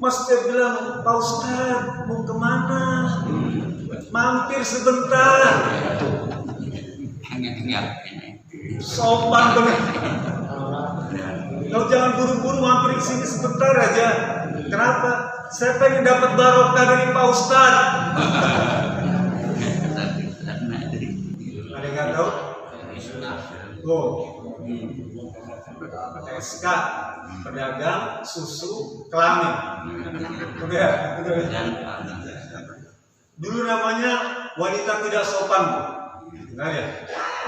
Mas dia bilang, Pak Ustadz mau kemana? Mampir sebentar. Sopan bener. Kau jangan buru-buru mampir ke sini sebentar aja. Kenapa? Saya pengen dapat barokah dari Pak Ustadz. Ada yang nggak tahu? Oh, SK pedagang susu kelamin. Udah. Dulu namanya wanita tidak sopan, benar ya?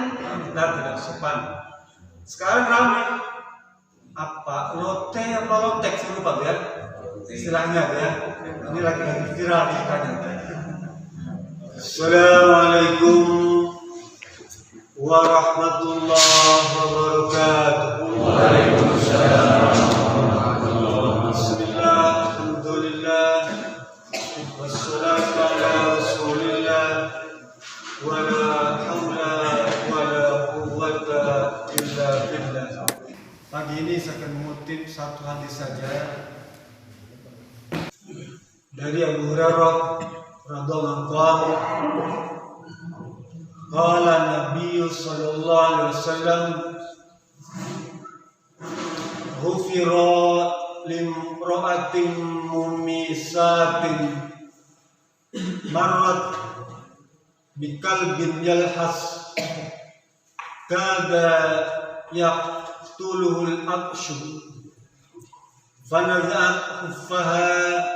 Wanita tidak sopan. Sekarang ramai apa lote apa lotek sih lupa ya? Istilahnya ya. Ini lagi viral ceritanya. Assalamualaikum warahmatullahi wabarakatuh. Waalaikumsalam. Bismillah, alhamdulillah, wassalatu ala rasulillah, wala haula wala quwwata illa billah. Pagi ini saya akan mengutip satu hadis saja dari Abu Hurairah radhiyallahu anhu. Qala Nabi sallallahu alaihi wasallam, ghufira limra'atin mumisatin marrat bikalbin yalhas kada yaqtuluhul aqshu fanaza'at khuffaha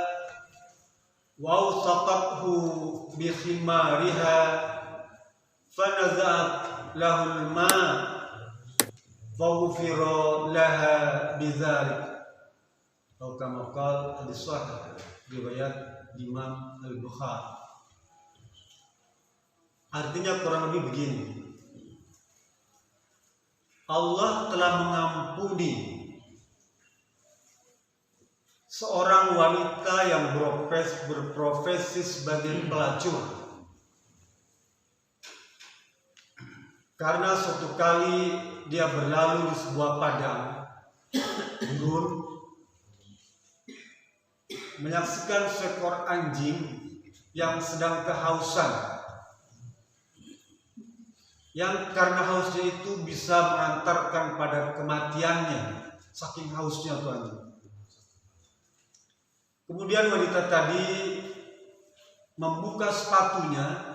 wa awsaqathu bi khimariha fanaza'at lahul ma' faghfira laha bidzalik. Atau kama qala hadis sahih riwayat Imam Al-Bukhari. Artinya kurang lebih begini. Allah telah mengampuni seorang wanita yang berprofesi sebagai pelacur. Karena suatu kali dia berlalu di sebuah padang gurun, menyaksikan seekor anjing yang sedang kehausan, yang karena hausnya itu bisa mengantarkan pada kematiannya, saking hausnya tuh anjing. Kemudian wanita tadi membuka sepatunya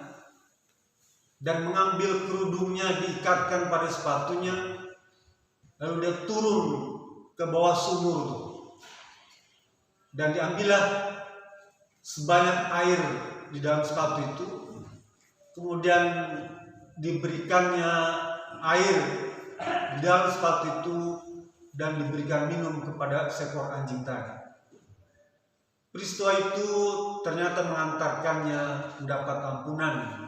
dan mengambil kerudungnya, diikatkan pada sepatunya, lalu dia turun ke bawah sumur itu, dan diambillah sebanyak air di dalam sepatu itu, kemudian diberikannya air di dalam sepatu itu dan diberikan minum kepada seekor anjing tadi. Peristiwa itu ternyata mengantarkannya mendapat ampunan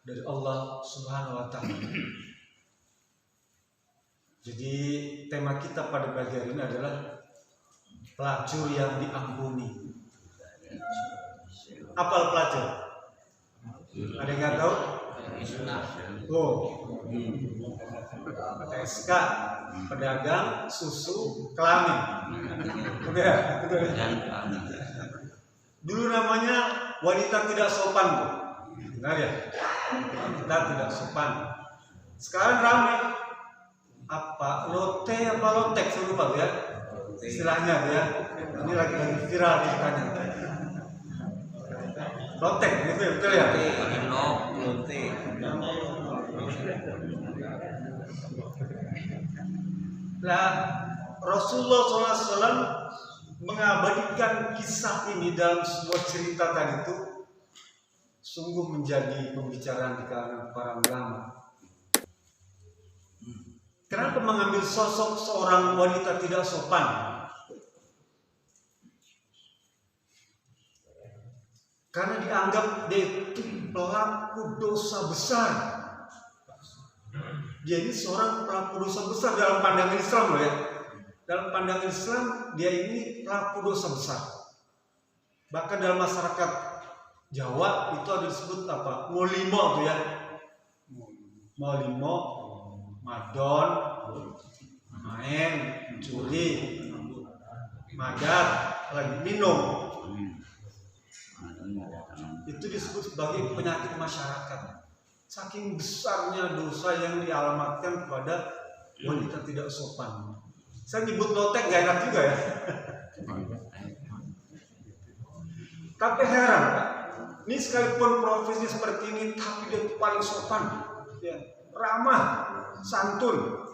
dari Allah Subhanahu wa Ta'ala. Jadi tema kita pada pagi hari ini adalah pelacur yang diampuni. Apa pelacur? Ada yang nggak tahu? Oh, SK pedagang susu kelamin. Udah. Dulu namanya wanita tidak sopan, Bu. Benar ya? Kita tidak sopan. Sekarang ramai apa lote apa lotek saya lupa ya? Istilahnya ya. Ini lagi viral ceritanya. Lotek gitu ya, betul ya? Lote. Nah, Rasulullah SAW mengabadikan kisah ini dalam sebuah cerita tadi itu sungguh menjadi pembicaraan di kalangan para ulama. Kenapa mengambil sosok seorang wanita tidak sopan? Karena dianggap dia itu pelaku dosa besar. Dia ini seorang pelaku dosa besar dalam pandangan Islam loh ya. Dalam pandangan Islam dia ini pelaku dosa besar. Bahkan dalam masyarakat Jawa itu ada disebut apa? Molimo tuh ya. Molimo, madon, main, curi, madat, lagi minum. Itu disebut sebagai penyakit masyarakat. Saking besarnya dosa yang dialamatkan kepada wanita tidak sopan. Saya nyebut lotek gak enak juga ya. Tapi heran Pak, ini sekalipun profesi seperti ini, tapi dia paling sopan, ya, ramah, santun.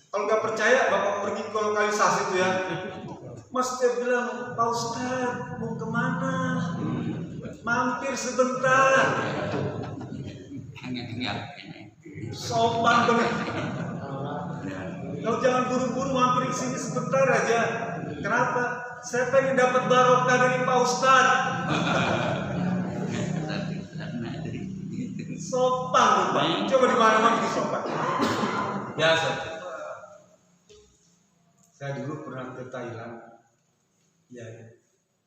Kalau nggak percaya, Bapak pergi ke lokalisasi itu ya. Mas dia bilang, Pak Ustadz mau kemana? Mampir sebentar. Sopan bener. Kalau jangan buru-buru mampir ke sini sebentar aja. Kenapa? Saya pengen dapat barokah dari Pak Ustadz. Sopan Pak. Coba di mana-mana di sopan. Biasa. Saya dulu pernah ke Thailand. Ya,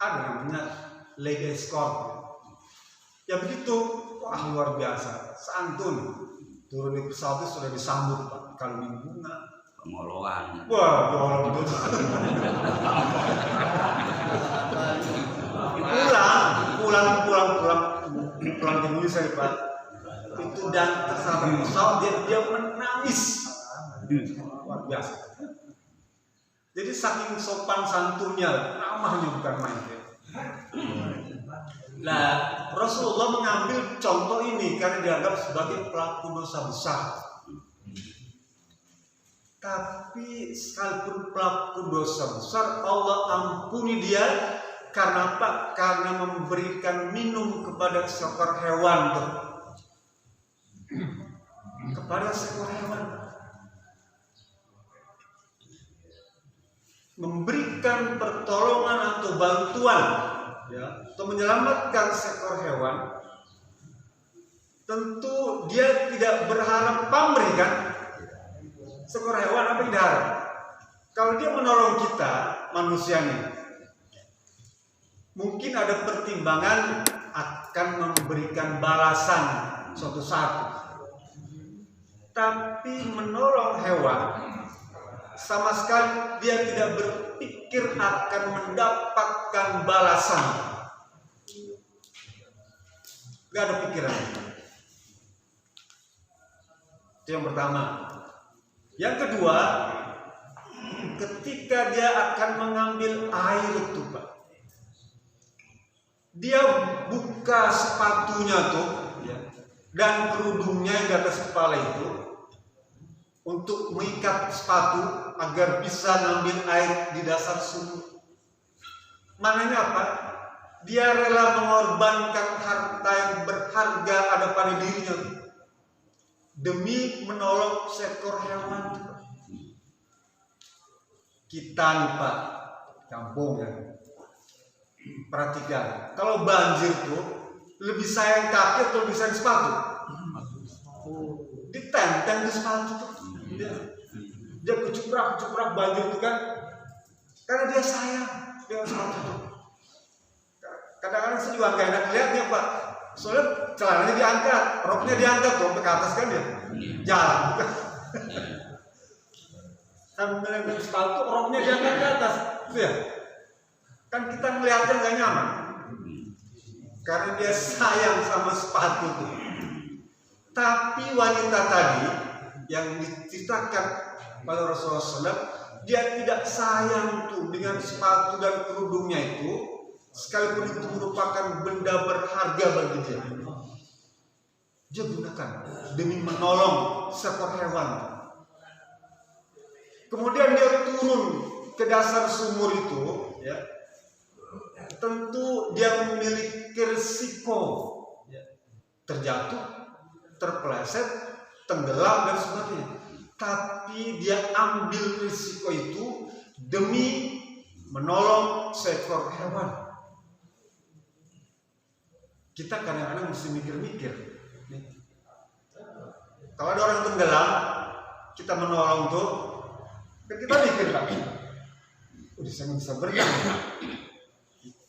ada namanya leg escort. Ya begitu, wah luar biasa, santun. Turun di pesawat itu sudah disambut Pak, kalungin bunga. Pengoloan. Wah, jolong betul. pulang ke Indonesia Pak. Itu dan tersampai pesawat dia menangis. Luar biasa. Jadi saking sopan santunnya, ramahnya bukan main ya. Nah, Rasulullah mengambil contoh ini karena dianggap sebagai pelaku dosa besar. Tapi sekalipun pelaku dosa besar, Allah ampuni dia karena apa? Karena memberikan minum kepada seekor hewan tuh. Kepada seekor hewan. Memberikan pertolongan atau bantuan, ya, atau menyelamatkan seekor hewan, tentu dia tidak berharap pamrih kan? Seekor hewan apa yang diharap? Kalau dia menolong kita manusianya, mungkin ada pertimbangan akan memberikan balasan suatu saat. Tapi menolong hewan, sama sekali dia tidak berpikir akan mendapatkan balasan. Gak ada pikiran. Itu yang pertama. Yang kedua, ketika dia akan mengambil air itu Pak, dia buka sepatunya tuh, ya, dan kerudungnya yang di atas kepala itu untuk mengikat sepatu agar bisa ngambil air di dasar sumur. Maknanya apa? Dia rela mengorbankan harta yang berharga ada pada dirinya demi menolong seekor hewan. Kita nih Pak, kampung ya, perhatikan, kalau banjir tuh lebih sayang kaki atau lebih sayang sepatu? Ditenteng di sepatu tuh. Dia kecuprak banjir itu kan, karena dia sayang dengan sepatu itu. Kadang-kadang saya juga gak enak lihatnya Pak, soalnya celananya diangkat, roknya diangkat tuh ke atas kan dia jalan sambil dengan sepatu, roknya diangkat ke atas, ya. Kan kita melihatnya gak nyaman karena dia sayang sama sepatu tuh. Tapi wanita tadi yang diceritakan oleh Rasulullah SAW, dia tidak sayang tuh dengan sepatu dan kerudungnya itu, sekalipun itu merupakan benda berharga bagi dia. Dia gunakan demi menolong seekor hewan. Kemudian dia turun ke dasar sumur itu, ya. Tentu dia memiliki risiko, ya, terjatuh, terpeleset, tenggelam dan sebagainya. Tapi dia ambil risiko itu demi menolong seekor hewan. Kita kadang-kadang mesti mikir-mikir. Kalau ada orang tenggelam, kita menolong tuh, kita mikir Pak, udah saya bisa berenang.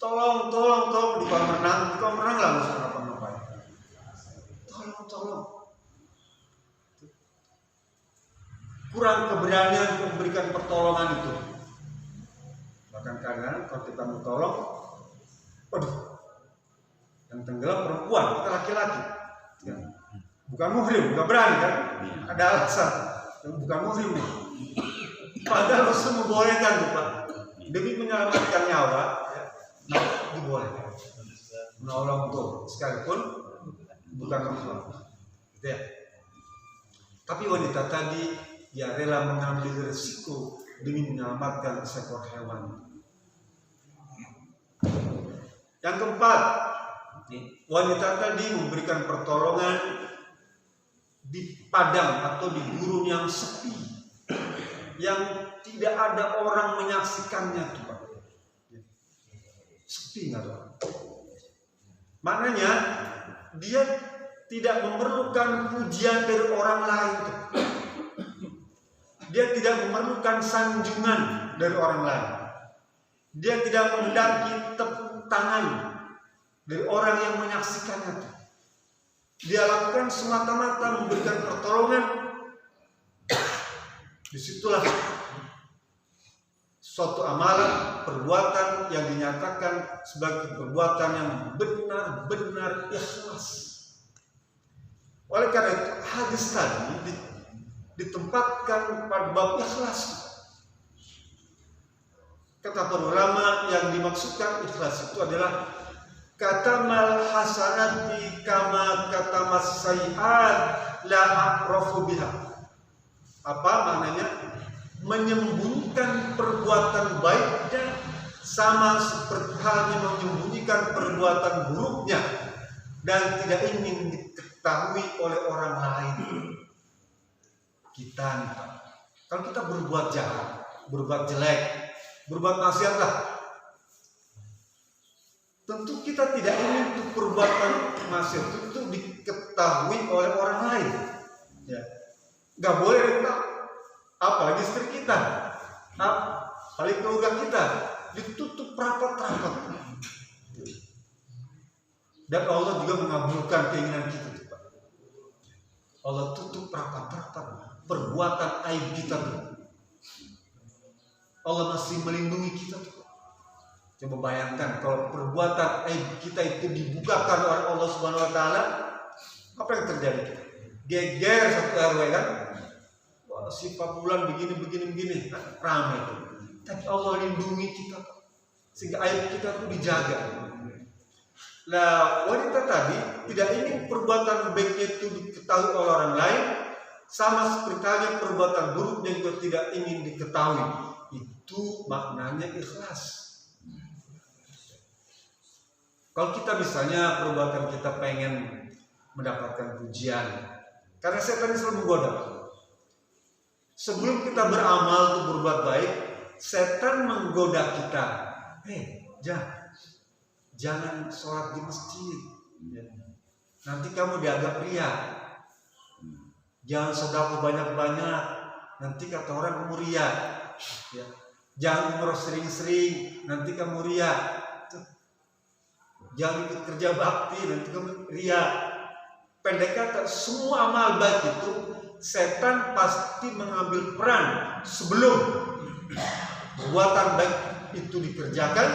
Tolong di kolam renang lah, nggak usah ngapa-ngapain. Tolong. Kurang keberanian memberikan pertolongan itu. Bahkan kadang kalau kita mau tolong, waduh, yang tenggelam perempuan, kita laki-laki. Ya. Bukan muhrim, bukan berani kan? Ada alasan. Bukan muhrim nih. Padahal Rasul membolehkan tuh Pak. Demi menyelamatkan nyawa, ya, dibolehkan. Menolong tuh, sekalipun bukan perempuan. Gitu ya. Tapi wanita tadi dia rela mengambil risiko demi menyelamatkan seekor hewan. Yang keempat, wanita tadi memberikan pertolongan di padang atau di gurun yang sepi, yang tidak ada orang menyaksikannya tuh Pak. Sepi nggak tuh? Maknanya dia tidak memerlukan pujian dari orang lain tuh. Dia tidak memerlukan sanjungan dari orang lain. Dia tidak menghendaki tepuk tangan dari orang yang menyaksikannya tuh. Dia lakukan semata-mata memberikan pertolongan. Disitulah suatu amalan, perbuatan yang dinyatakan sebagai perbuatan yang benar-benar ikhlas. Oleh karena itu hadis tadi ditempatkan pada bab ikhlas. Kata para ulama yang dimaksudkan ikhlas itu adalah katamal hasanati kama katamas sayiat la aqrafu biha. Apa maknanya? Menyembunyikan perbuatan baiknya sama seperti halnya menyembunyikan perbuatan buruknya dan tidak ingin diketahui oleh orang lain. Kita nih Pak, kalau kita berbuat jahat, berbuat jelek, berbuat maksiat lah, tentu kita tidak ingin untuk perbuatan maksiat itu diketahui oleh orang lain. Ya, nggak boleh kita, apalagi istri kita, apalagi keluarga kita, ditutup rapat-rapat. Dan Allah juga mengabulkan keinginan kita. Allah tutup rapat-rapat perbuatan aib kita tuh. Allah masih melindungi kita tuh. Coba bayangkan kalau perbuatan aib kita itu dibukakan oleh Allah Subhanahu wa taala, apa yang terjadi? Geger satu RW kan? Wah, si Pak Bulan begini, ramai itu. Tapi Allah lindungi kita sehingga aib kita tuh dijaga. Nah, wanita tadi tidak ingin perbuatan baiknya itu diketahui oleh orang lain, sama seperti halnya perbuatan buruknya juga tidak ingin diketahui. Itu maknanya ikhlas. Kalau kita misalnya perbuatan kita pengen mendapatkan pujian, karena setan selalu menggoda. Sebelum kita beramal untuk berbuat baik, setan menggoda kita. Jangan sholat di masjid. Nanti kamu dianggap ria. Jangan sedekah banyak-banyak. Nanti kata orang kamu ria. Ya. Jangan umroh sering-sering. Nanti kamu ria. Jangan ikut kerja bakti. Nanti kamu ria. Pendek kata, semua amal baik itu setan pasti mengambil peran sebelum perbuatan baik itu dikerjakan,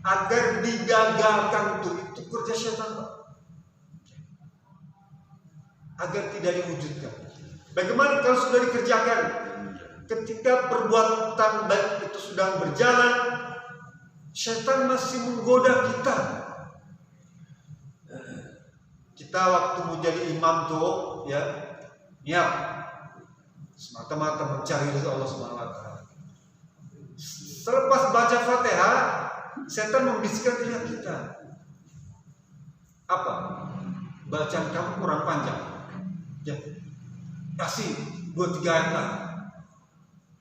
agar digagalkan itu kerja setan Pak. Agar tidak diwujudkan. Bagaimana kalau sudah dikerjakan? Ketika perbuatan baik itu sudah berjalan, setan masih menggoda kita. Kita waktu mau jadi imam tuh, ya, niat semata-mata mencari ridho Allah Subhanahu wa taala. Selepas baca Fatihah, setan membisikkan telinga kita. Apa? Bacaan kamu kurang panjang. Ya, kasih 2-3 ayat lah.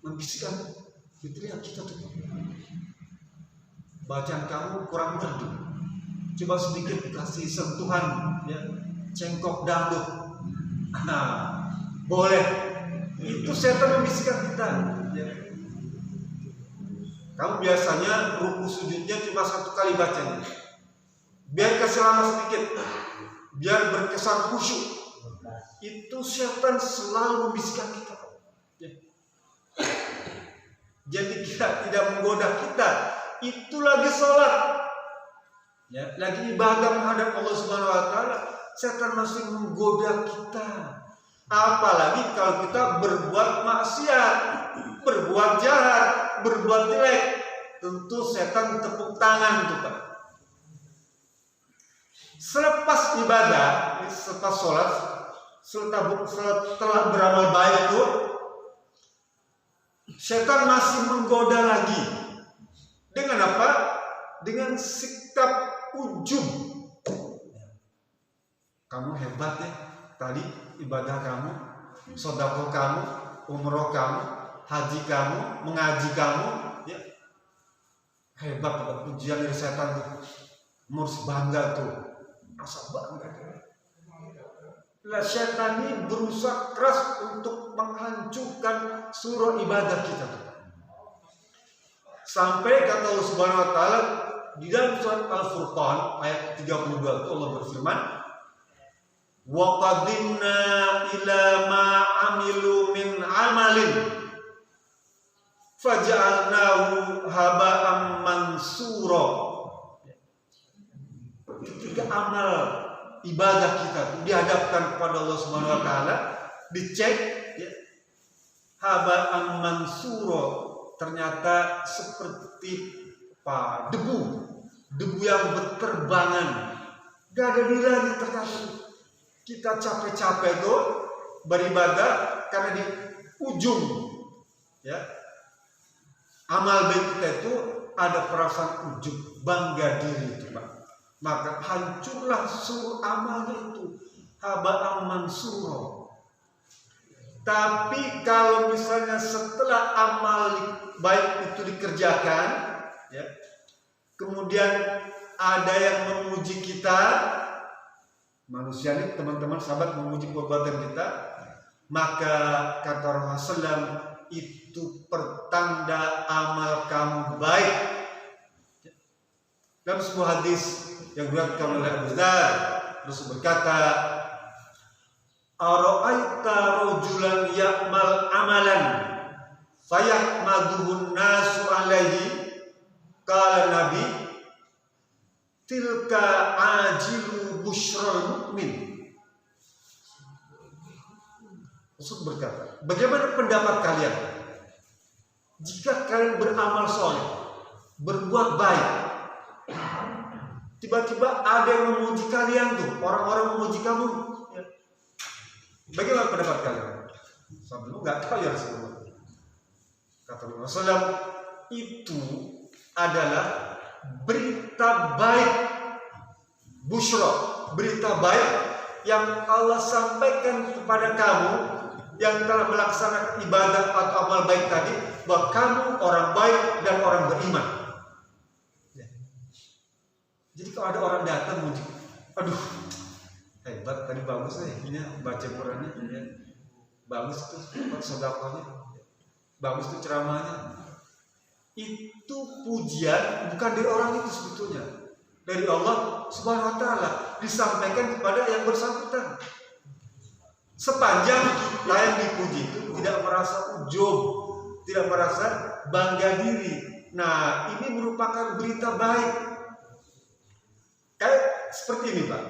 Membisikkan di telinga kita tuh. Bacaan kamu kurang merdu. Coba sedikit kasih sentuhan, ya, cengkok dangdut. Boleh. Itu setan membisikkan kita. Ya. Kamu biasanya ruku sujudnya cuma 1 kali bacanya. Biar kasih lama sedikit, biar berkesan khusyuk. Itu setan selalu membisikkan kita. Ya. Jadi kita tidak menggoda kita. Itu lagi sholat, ya, lagi ibadah menghadap Allah Subhanahu Wa Taala. Setan masih menggoda kita. Apalagi kalau kita berbuat maksiat, berbuat jahat, berbuat jelek, tentu setan tepuk tangan tuh Pak. Selepas ibadah, selepas sholat, setelah beramal baik itu, setan masih menggoda lagi. Dengan apa? Dengan sikap ujub. Kamu hebat ya, tadi ibadah kamu, sedekah kamu, umroh kamu, haji kamu, mengaji kamu, ya hebat tuh, pujian dari setan tuh. Harus bangga tuh, rasa bangga. Lah setan ini berusaha keras untuk menghancurkan seluruh ibadah kita tuh. Sampai kata Allah Subhanahu Wa Taala di dalam surat Al-Furqan ayat 32 itu Allah berfirman, wa qadimna ila ma amilu min amalin faj'alnahu haba'an mansura. Ketika amal ibadah kita dihadapkan kepada Allah Subhanahu Wa Taala, dicek, ya, haba'an mansura, ternyata seperti debu yang berterbangan, gak ada nilainya. Ternyata kita capek-capek tuh beribadah karena di ujung, ya, amal baik kita itu ada perasaan ujub, bangga diri itu Pak. Maka hancurlah seluruh amalnya itu, haba'an mansura. Tapi kalau misalnya setelah amal baik itu dikerjakan, ya, kemudian ada yang memuji kita, manusia ini teman-teman sahabat memuji perbuatan kita, maka kata Rasulullah itu pertanda amal kamu baik. Dalam sebuah hadis yang diriwayatkan oleh Abu Dzar, Rasul berkata, ara'aita rajulan ya'mal amalan fayahmaduhun nasu alaihi, kala Nabi, tilka ajilu busyral mu'min. Rasul berkata, bagaimana pendapat kalian jika kalian beramal soleh, berbuat baik, tiba-tiba ada yang memuji kalian tuh, orang-orang memuji kamu, ya. Bagaimana pendapat kalian? Sampai nggak tahu ya Rasulullah. Kata Rasulullah, itu adalah berita baik, busyra, berita baik yang Allah sampaikan kepada kamu yang telah melaksanakan ibadah atau amal baik tadi, bahwa kamu orang baik dan orang beriman. Ya. Jadi kalau ada orang datang muji, aduh hebat tadi, bagus ini baca Qurannya, ya. Bagus tuh sedekahnya, bagus tuh ceramahnya. Itu pujian bukan dari orang itu sebetulnya, dari Allah Subhanahu Wa Taala, disampaikan kepada yang bersangkutan. Sepanjang kita yang dipuji itu tidak merasa ujub, tidak merasa bangga diri, nah ini merupakan berita baik. Kayak seperti ini Pak.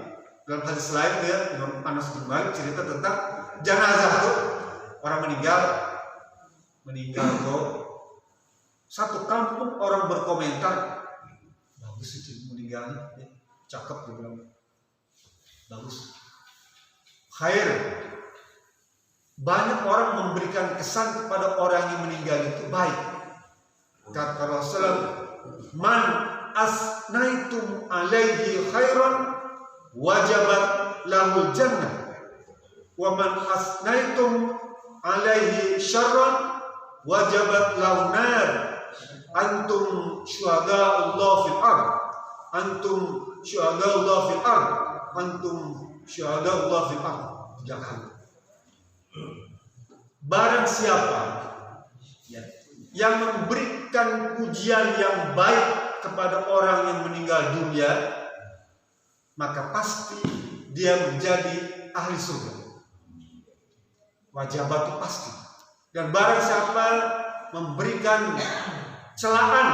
Dalam hadis lain ya, Imam Anas bin Malik cerita tentang jenazah tuh, orang meninggal tuh, satu kampung orang berkomentar, bagus itu meninggalnya, ya, cakep dibilang, bagus, khair. Banyak orang memberikan kesan kepada orang yang meninggal itu baik. Kata Rasulullah, man asnaitum alaihi khairan wajabat lahul jannah, wa man asnaitum alaihi syarran wajabat lahun nar. Antum syuhada Allah fil ard, antum syuhada Allah fil ard, antum syuhada Allah fil ard. Jangan. Barang siapa yang memberikan pujian yang baik kepada orang yang meninggal dunia, maka pasti dia menjadi ahli surga. Wajabat itu pasti. Dan barang siapa memberikan celaan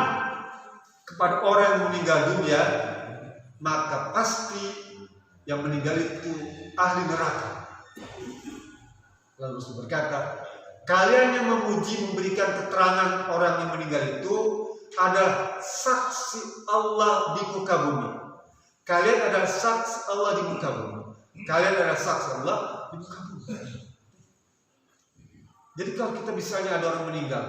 kepada orang yang meninggal dunia, maka pasti yang meninggal itu ahli neraka. Lalu Rasul berkata, kalian yang memuji memberikan keterangan orang yang meninggal itu adalah saksi Allah di muka bumi. Kalian adalah saksi Allah di muka bumi. Kalian adalah saksi Allah di muka bumi. Jadi kalau kita misalnya ada orang meninggal,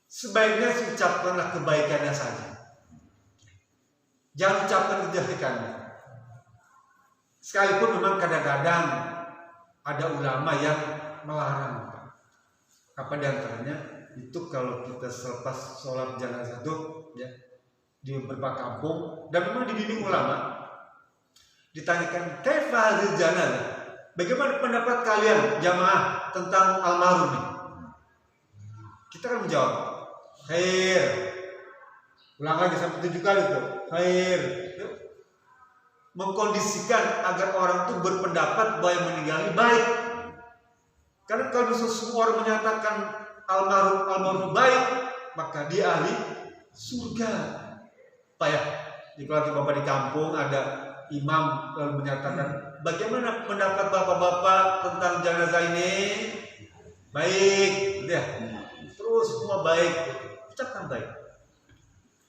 sebaiknya ucapkanlah kebaikannya saja. Jangan ucapkan kejelekannya. Sekalipun memang kadang-kadang ada ulama yang melarang. Apa diantaranya? Itu kalau kita selepas sholat jenazah itu, ya, di beberapa kampung, dan memang dibimbing ulama, ditanyakan, kaifa hadhihi janazah? Bagaimana pendapat kalian jamaah tentang almarhum ini? Kita kan menjawab, khair. Ulang lagi sampai 7 kali tuh, khair. Mengkondisikan agar orang itu berpendapat bahwa yang meninggal ini baik. Karena kalau semua orang menyatakan almarhum baik, maka dia ahli surga. Pak ya, kalau bapak di kampung ada imam lalu menyatakan, bagaimana pendapat bapak-bapak tentang jenazah ini? Baik, ya. Terus semua baik, ucapkan baik.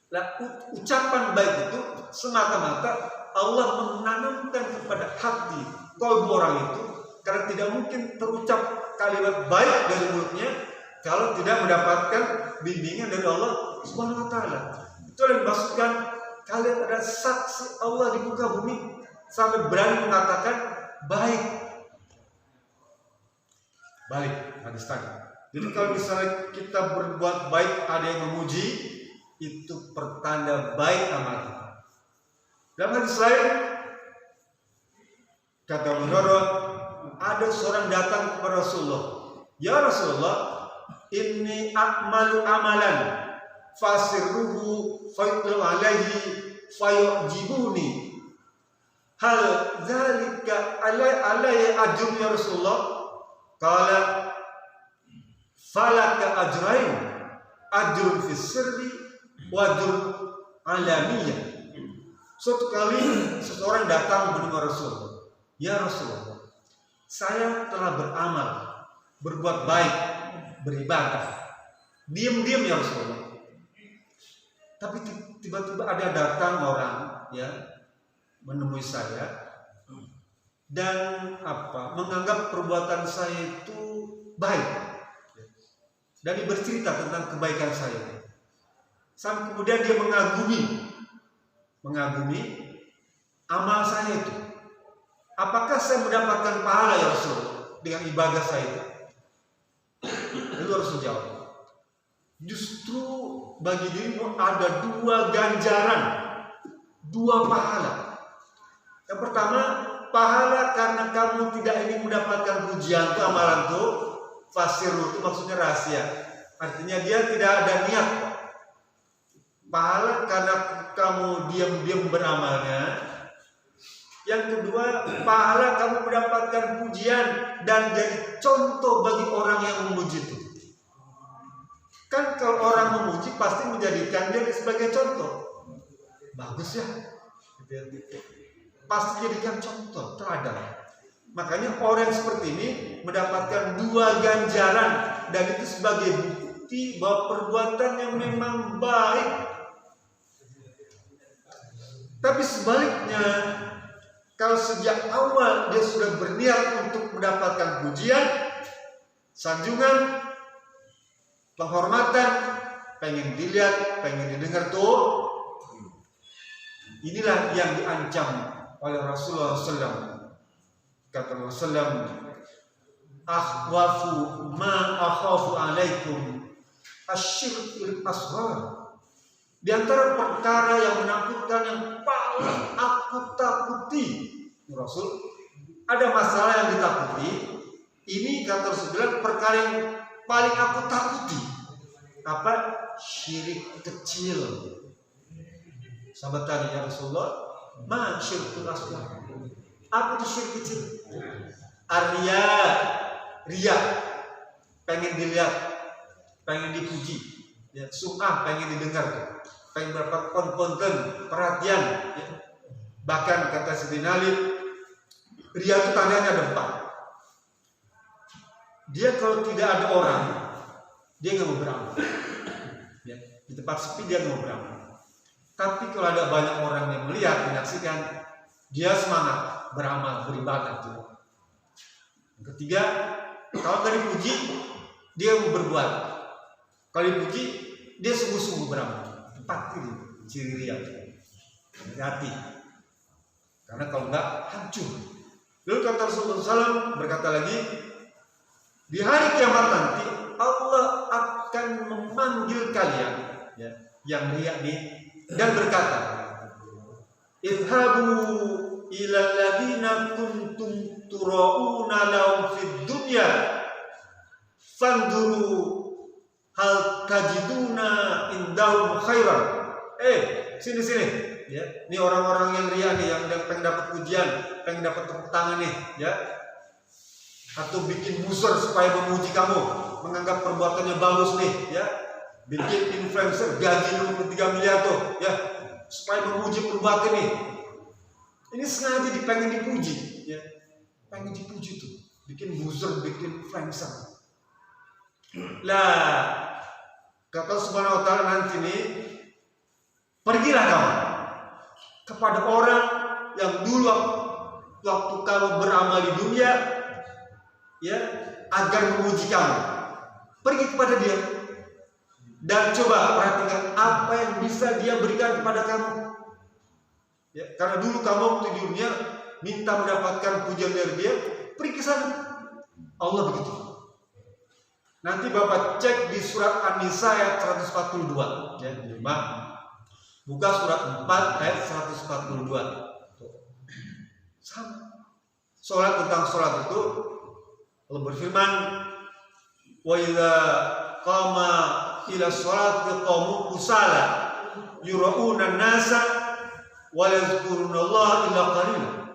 Nah, ucapan baik itu semata-mata Allah menanamkan kepada hati kalbu orang itu, karena tidak mungkin terucap kalimat baik dari mulutnya kalau tidak mendapatkan bimbingan dari Allah Subhanahu wa taala. Itu yang dimaksudkan kalian adalah saksi Allah di muka bumi sampai berani mengatakan baik. Balik hadis tadi. Jadi kalau misalnya kita berbuat baik ada yang memuji, itu pertanda baik amal kita. Dalam hadis lain kata Mudarrad, ada seorang datang kepada Rasulullah, ya Rasulullah, inni a'malu amalan fasirruhu fayutlu alaihi fayujibuni, hal dzalika alai ajrun ya Rasulullah? Qala falaka ajrain, ajrun fis sirri wa ajrun alaniyah. Suatu kali seseorang datang mendengar Rasul, ya Rasulullah, saya telah beramal, berbuat baik, beribadah, diam-diam ya Rasulullah. Tapi tiba-tiba ada datang orang, ya, menemui saya dan menganggap perbuatan saya itu baik, dan dia bercerita tentang kebaikan saya. Sampai kemudian dia mengagumi amal saya itu. Apakah saya mendapatkan pahala ya Rasul dengan ibadah saya itu? Lalu Rasul jawab, justru bagi dirimu ada 2 ganjaran, 2 pahala. Yang pertama, pahala karena kamu tidak ingin mendapatkan pujian itu, amalan itu, fasirru itu maksudnya rahasia. Artinya dia tidak ada niat. Pahala karena kamu diam-diam beramalnya. Yang kedua, pahala kamu mendapatkan pujian dan jadi contoh bagi orang yang memuji itu. Kan kalau orang memuji pasti menjadikan dia sebagai contoh. Bagus ya, pasti jadikan contoh, teladan. Makanya orang seperti ini mendapatkan 2 ganjaran, dan itu sebagai bukti bahwa perbuatan yang memang baik. Tapi sebaliknya, kalau sejak awal dia sudah berniat untuk mendapatkan pujian, sanjungan, penghormatan, pengen dilihat, pengen didengar tuh, inilah yang diancam oleh Rasulullah SAW. Kata Rasulullah, akhwafu ma akhafu alaikum asyirkul asghar. Di antara perkara yang menakutkan yang paling aku takuti, Rasul, ada masalah yang ditakuti. Ini kata Rasulullah perkara yang paling aku takuti. Apa? Syirik kecil. Sahabat tanya, ya Rasulullah, ma syirkul asghar? Apa itu syirik kecil? Ria, pengen dilihat, pengen dipuji, ya, sum'ah pengen didengar tuh, pengen dapat konten, perhatian, ya. Bahkan kata Sayyidina Ali, ria itu tandanya ada 4. Dia kalau tidak ada orang, dia nggak mau beramal. Ya, di tempat sepi dia nggak mau beramal. Tapi kalau ada banyak orang yang melihat, menyaksikan, dia semangat beramal, beribadah. Yang ketiga, kalau nggak dipuji, dia mau berbuat. Kalau dipuji, dia sungguh-sungguh beramal. 4 ini ciri ria. Hati. Karena kalau nggak, hancur. Lalu kata Rasulullah SAW berkata lagi, di hari kiamat nanti Allah akan memanggil kalian, ya, yang ria ini, dan berkata, idhabu ila alladhina kuntum tura'una lahum fid dunya fanduru hal tajiduna indahum khairan. Sini, ya. Ini orang-orang yang ria nih, yang pengen dapat pujian, pengen dapat tepuk tangan nih, ya. Atau bikin buzzer supaya memuji kamu, menganggap perbuatannya bagus nih, ya. Bikin influencer gaji 23 miliar tuh, ya, supaya memuji perbuatan nih. Ini sengaja pengen dipuji, ya. Pengen dipuji tuh, bikin buzzer, bikin influencer. Lah, kata Subhanahu wa ta'ala nanti nih, pergilah kamu kepada orang yang dulu waktu kamu beramal di dunia, ya, agar memuji kamu. Pergi kepada dia dan coba perhatikan apa yang bisa dia berikan kepada kamu. Ya, karena dulu kamu waktu di dunia minta mendapatkan pujian dari dia, pergi ke sana. Allah begitu. Nanti Bapak cek di surat An-Nisa ayat 142, ya, buka surat 4 ayat 142. Sama. Tentang sholat itu Allah berfirman, wa idza qama ila sholati qamu kusala yura'una an-nasa wa la yadhkurunallaha illa qalila.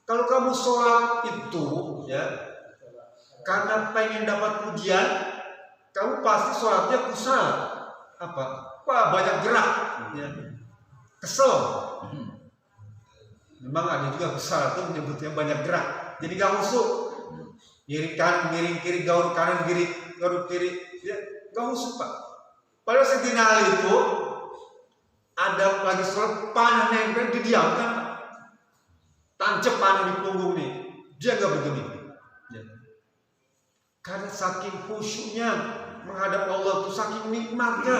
Kalau kamu sholat itu, ya, karena pengen dapat pujian, kamu pasti sholatnya kusal. Apa? Wah, banyak gerak, ya. Kesel. Memang ada juga kesal itu menyebutnya banyak gerak. Jadi gak husuk. Miring kanan, miring kiri, gaul kanan, gaul kiri, ya, gak husuk, Pak. Pada Sayyidina Ali itu ada lagi sholat, panah nempel, didiamkan, Pak. Tancap panah di punggung nih, dia gak bergeming. Ya. Karena saking khusyuknya menghadap Allah itu, saking nikmatnya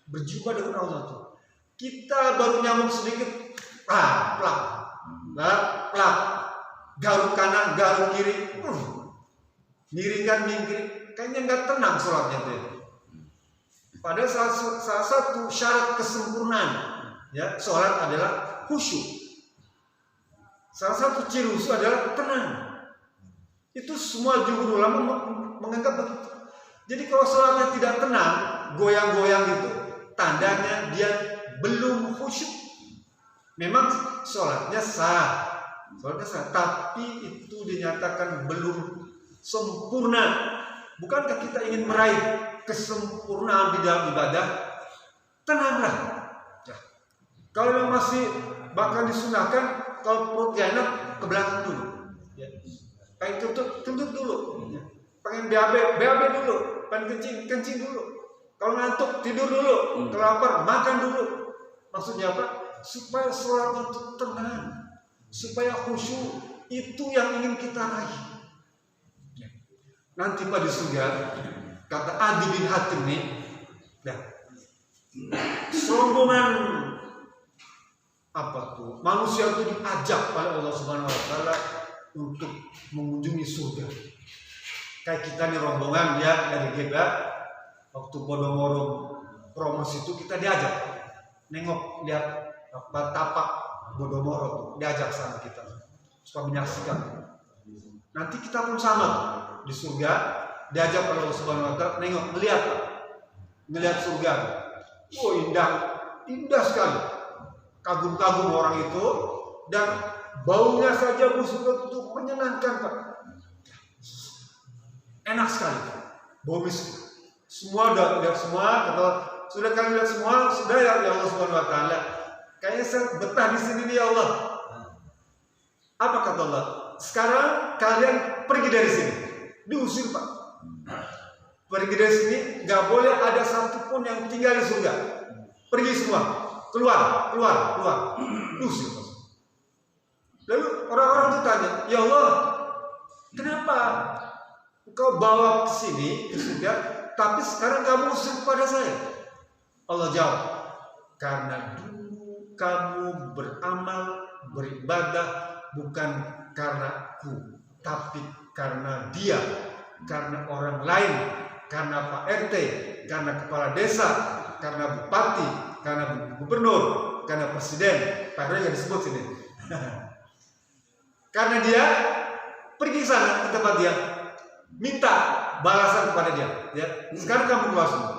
berjumpa dengan Allah tuh. Kita baru nyamuk sedikit, plak, garuk kanan, garuk kiri, miring kan, miring, kayaknya nggak tenang sholatnya tuh. Padahal salah satu syarat kesempurnaan, ya, sholat adalah khusyuk. Salah satu ciri khusyuk adalah tenang. Itu semua jumhur ulama menganggap begitu. Jadi kalau sholatnya tidak tenang, goyang-goyang gitu, tandanya dia belum khusyuk. Memang sholatnya sah, tapi itu dinyatakan belum sempurna. Bukankah kita ingin meraih kesempurnaan di dalam ibadah? Tenanglah. Ya. Kalau memang masih bahkan disunahkan, kalau perut gak enak, ke belakang dulu. Ya. Pengen tuntut dulu. Ya. Pengen BAB dulu. Pengen kencing dulu. Kalau ngantuk, tidur dulu. Kalau lapar, makan dulu. Maksudnya apa? Supaya sholatnya itu tenang, supaya khusyuk. Itu yang ingin kita raih. Nanti pada surga, kata Adi bin Hatim nih, serombongan apa tuh? Manusia itu diajak oleh Allah Subhanahu Wa Taala untuk mengunjungi surga. Kayak kita nih rombongan, ya, dari GBA, waktu Podomoro promosi itu kita diajak nengok, lihat apa tapak Podomoro, diajak sama kita supaya menyaksikan. Nanti kita pun sama di surga, diajak oleh Allah Subhanahu Wa Taala nengok, melihat surga. Oh, indah sekali, kagum-kagum orang itu, dan baunya saja surga itu menyenangkan, Pak. Enak sekali bau misk. Semua udah lihat semua, atau sudah kalian lihat semua, sudah ya Allah Subhanahu wa taala. Kayaknya saya betah di sini nih ya Allah. Apa kata Allah? Sekarang kalian pergi dari sini. Diusir Pak. Pergi dari sini, nggak boleh ada satupun yang tinggal di surga. Pergi semua, keluar. Diusir Pak. Lalu orang-orang itu tanya, ya Allah, kenapa engkau bawa ke sini ke surga, tapi sekarang kamu usir kepada saya? Allah jawab, karena dulu kamu beramal, beribadah bukan karena aku, tapi karena dia, karena orang lain, karena Pak RT, karena kepala desa, karena bupati, karena gubernur, karena presiden. Pak RT yang disebut sini. Karena dia pergi sana ke tempat dia, minta balasan kepada dia. Ya, sekarang kamu keluar semua.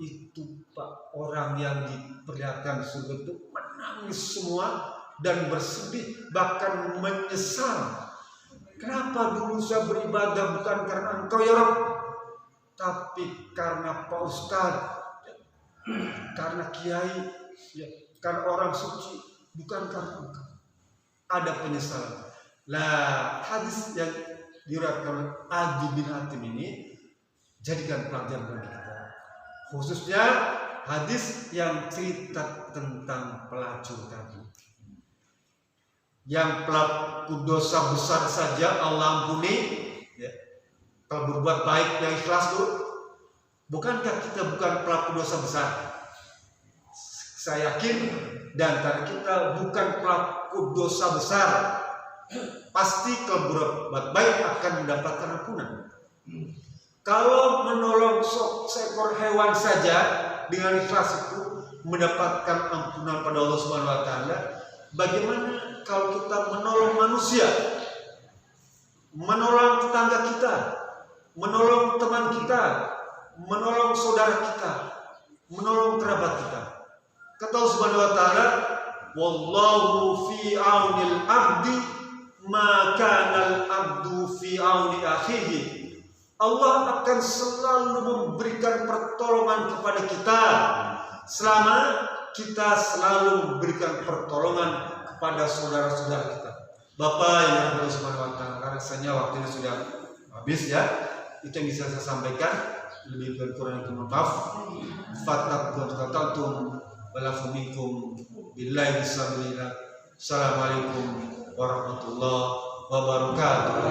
Itu Pak, orang yang diperlihatkan surga itu menangis semua dan bersedih, bahkan menyesal. Kenapa dulu saya beribadah bukan karena engkau ya Rabb, tapi karena Pak Ustadz, karena Kiai, ya, karena orang suci, bukan karena engkau. Ada penyesalan. Lah, hadis yang diriwayatkan Adi bin Hatim ini jadikan pelajaran bagi kita. Khususnya hadis yang cerita tentang pelacur tadi. Yang pelaku dosa besar saja Allah ampuni, ya. Kalau berbuat baik yang ikhlas tuh, bukankah kita bukan pelaku dosa besar? Saya yakin dan antara kita bukan pelaku dosa besar, pasti kalau berbuat baik akan mendapatkan ampunan. Kalau menolong seekor hewan saja dengan ikhlas itu mendapatkan ampunan pada Allah Subhanahu wa taala, bagaimana kalau kita menolong manusia, menolong tetangga kita, menolong teman kita, menolong saudara kita, menolong kerabat kita? Kata Allah Subhanahu wa taala, wallahu fi aunil abdi ma kana al abdu fi auni akhihi. Allah akan selalu memberikan pertolongan kepada kita selama kita selalu memberikan pertolongan kepada saudara-saudara kita. Bapak yang Allah Subhanahu wa taala, rasanya waktunya sudah habis ya. Itu yang bisa saya sampaikan. Lebih kurang itu maaf. Fattaqullaha walafumikum billahi bismillah. Assalamualaikum warahmatullahi wabarakatuh.